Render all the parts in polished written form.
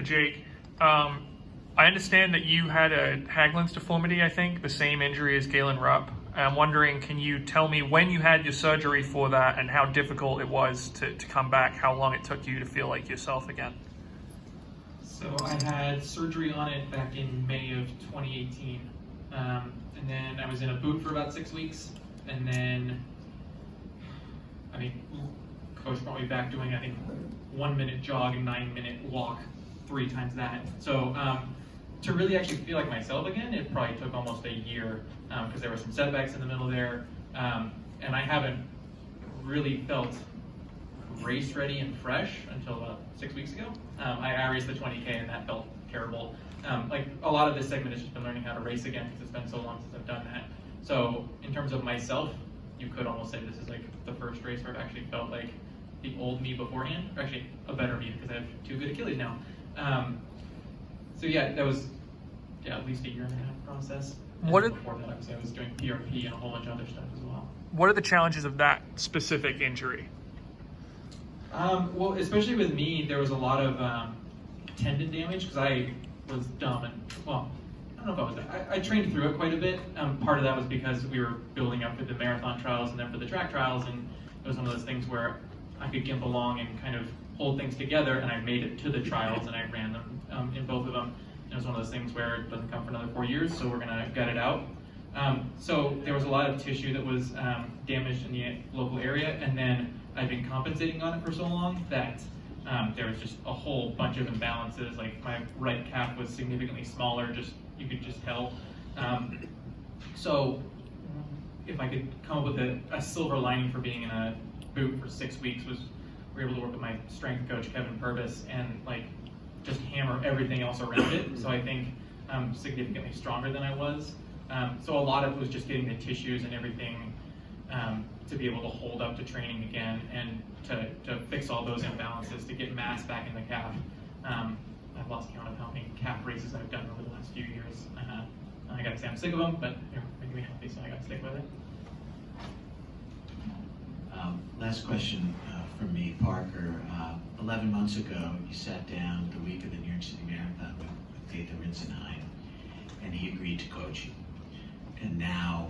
for Jake. I understand that you had a Haglund's deformity, I think, the same injury as Galen Rupp. I'm wondering, can you tell me when you had your surgery for that and how difficult it was to come back, how long it took you to feel like yourself again? So I had surgery on it back in May of 2018. And then I was in a boot for about 6 weeks. And then, coach brought me back doing, 1 minute jog and 9 minute walk, 3 times that. So to really actually feel like myself again, it probably took almost a year because there were some setbacks in the middle there. And I haven't really felt race ready and fresh until about 6 weeks ago. I raced the 20K and that felt terrible. A lot of this segment has just been learning how to race again because it's been so long since I've done that. So in terms of myself, you could almost say this is like the first race where I've actually felt like the old me beforehand, or actually a better me because I have 2 good Achilles now. So yeah, that was at least a year and a half process. Before that, I was doing PRP and a whole bunch of other stuff as well. What are the challenges of that specific injury? Well, especially with me, there was a lot of tendon damage because I was dumb and, well, I don't know if I was, I trained through it quite a bit. Part of that was because we were building up for the marathon trials and then for the track trials, and it was one of those things where I could gimp along and kind of hold things together, and I made it to the trials and I ran them in both of them. And it was one of those things where it doesn't come for another 4 years, so we're gonna gut it out. So there was a lot of tissue that was damaged in the local area, and then I've been compensating on it for so long that there was just a whole bunch of imbalances. Like my right calf was significantly smaller, you could just tell. So if I could come up with a silver lining for being in a boot for 6 weeks was we were able to work with my strength coach, Kevin Purvis, and just hammer everything else around it. So I think I'm significantly stronger than I was. So a lot of it was just getting the tissues and everything to be able to hold up to training again and to fix all those imbalances, to get mass back in the calf. I've lost count of how many calf races I've done over the last few years. I gotta say I'm sick of them, but they're making me healthy, so I gotta stick with it. Last question from me, Parker. 11 months ago, you sat down the week of the New York City Marathon with Dathan Rinsenheim, and he agreed to coach you. And now,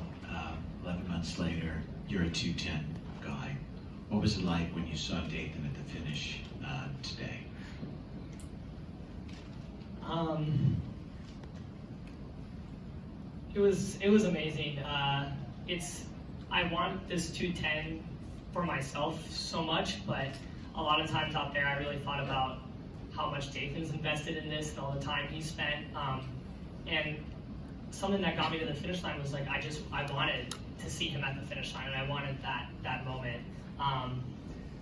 11 months later, you're a 2:10 guy. What was it like when you saw Dathan at the finish today? It was amazing. I want this 2:10 for myself so much, but a lot of times out there I really thought about how much Dathan's invested in this and all the time he spent. And something that got me to the finish line was I wanted to see him at the finish line, and I wanted that moment.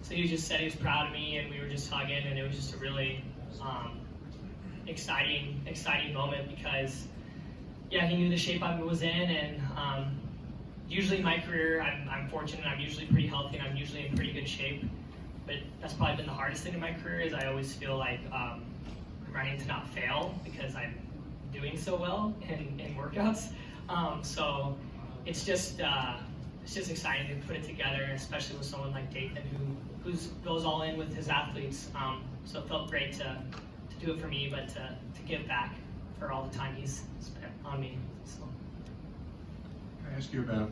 So he just said he was proud of me, and we were just hugging, and it was just a really exciting moment because, yeah, he knew the shape I was in, and usually in my career, I'm fortunate, I'm usually pretty healthy, and I'm usually in pretty good shape, but that's probably been the hardest thing in my career is I always feel like I'm running to not fail because I'm doing so well in workouts. So it's just exciting to put it together, especially with someone like Dathan who goes all in with his athletes. So it felt great to do it for me, but to give back for all the time he's spent on me. So. Can I ask you about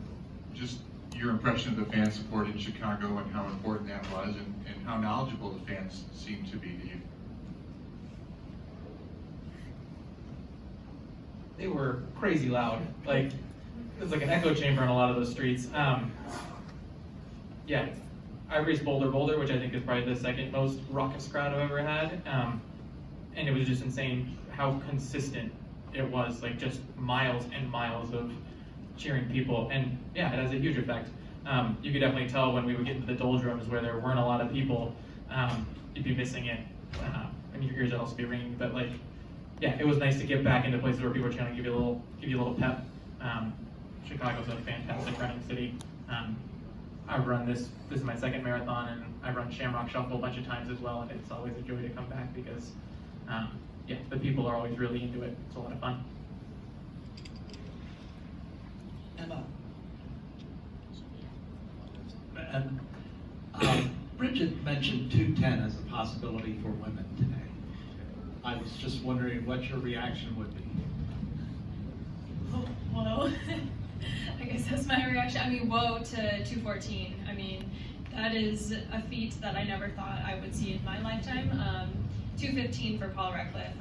just your impression of the fan support in Chicago and how important that was, and how knowledgeable the fans seem to be to you? They were crazy loud. It was like an echo chamber in a lot of those streets. Yeah, I raced Boulder, which I think is probably the second most raucous crowd I've ever had. And it was just insane how consistent it was, just miles and miles of cheering people. And yeah, it has a huge effect. You could definitely tell when we would get into the doldrums where there weren't a lot of people, you'd be missing it, and your ears would also be ringing. But yeah, it was nice to get back into places where people are trying to give you a little pep. Chicago's a fantastic running city. I've run this is my second marathon, and I've run Shamrock Shuffle a bunch of times as well, and it's always a joy to come back because yeah, the people are always really into it. It's a lot of fun. Emma. And Bridget mentioned 2:10 as a possibility for women today. I was just wondering what your reaction would be. Oh, whoa. I guess that's my reaction. I mean, whoa to 214. I mean, that is a feat that I never thought I would see in my lifetime. 215 for Paul Reckliffe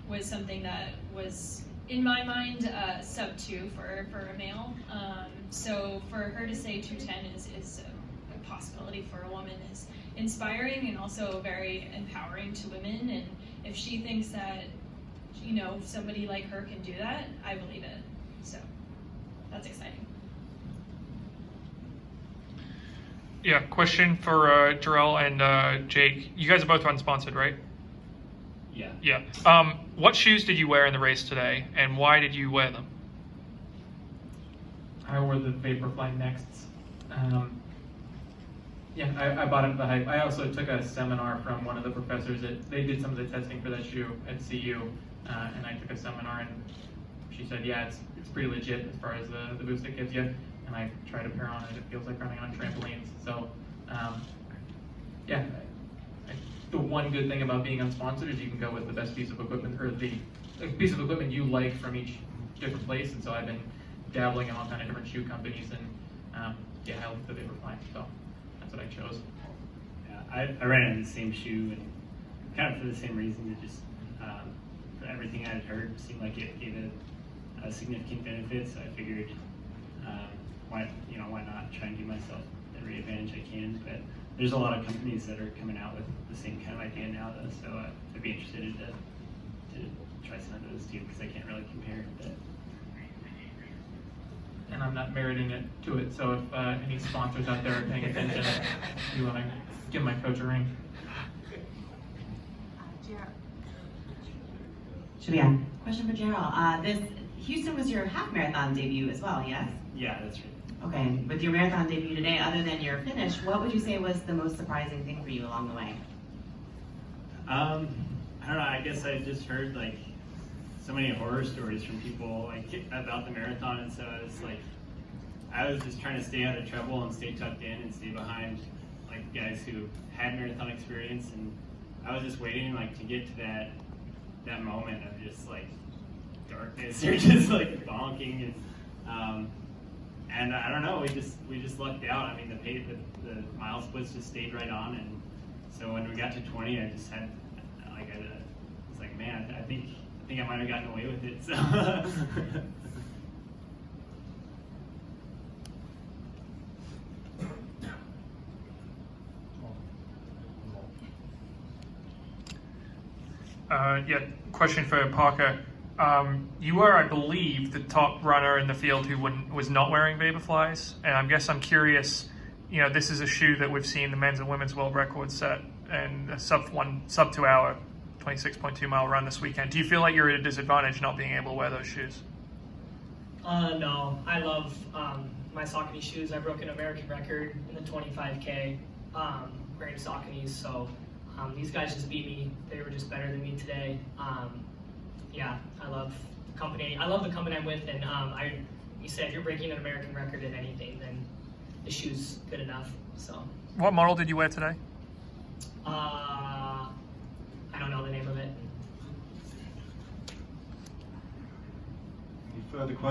was something that was, in my mind, sub 2 for a male. So for her to say 210 is a possibility for a woman is inspiring and also very empowering to women. And if she thinks that, you know, somebody like her can do that, I believe it. So that's exciting. Yeah, question for Jarrell and Jake. You guys are both unsponsored, right? Yeah. Yeah. What shoes did you wear in the race today, and why did you wear them? I wore the Vaporfly Nexts. Yeah, I bought it at the hype. I also took a seminar from one of the professors they did some of the testing for that shoe at CU, and I took a seminar, and she said, yeah, it's pretty legit as far as the boost it gives you. And I tried a pair on it. It feels like running on trampolines. So, yeah. The one good thing about being unsponsored is you can go with the best piece of equipment, or the piece of equipment you like from each different place. And so I've been dabbling in all kind of different shoe companies, and yeah, I like the Vaporfly, so that's what I chose. Yeah, I ran in the same shoe, and kind of for the same reason. It just for everything I had heard seemed like it gave it a significant benefit. So I figured, why not try and give myself every advantage I can? But there's a lot of companies that are coming out with the same kind of idea now, though. So I'd be interested to try some of those too, because I can't really compare. But And I'm not meriting it to it, so if any sponsors out there are paying attention, you want to give my coach a ring. Should we have a question for Gerald? This Houston was your half marathon debut as well, yes? yeah, that's right. Okay, with your marathon debut today, other than your finish, what would you say was the most surprising thing for you along the way? I don't know. I guess I just heard like so many horror stories from people like about the marathon, and so I was just trying to stay out of trouble and stay tucked in and stay behind like guys who had marathon experience, and I was just waiting like to get to that moment of just like darkness or just like bonking, and I don't know, we just lucked out. I mean, the mile splits just stayed right on, and so when we got to 20, I just had I was like, man, I think I might have gotten away with it. So. Yeah, question for Parker. You were, I believe, the top runner in the field who was not wearing Vaporflies, and I'm curious. You know, this is a shoe that we've seen the men's and women's world records set, and a sub 2 hour, 26.2 mile run this weekend. Do you feel like you're at a disadvantage not being able to wear those shoes? No, I love my Saucony shoes. I broke an American record in the 25K wearing Sauconys, so these guys just beat me. They were just better than me today. Yeah, I love the company. I love the company I'm with, and you said if you're breaking an American record in anything, then the shoe's good enough. So. What model did you wear today? I don't know the name of it. Any further questions?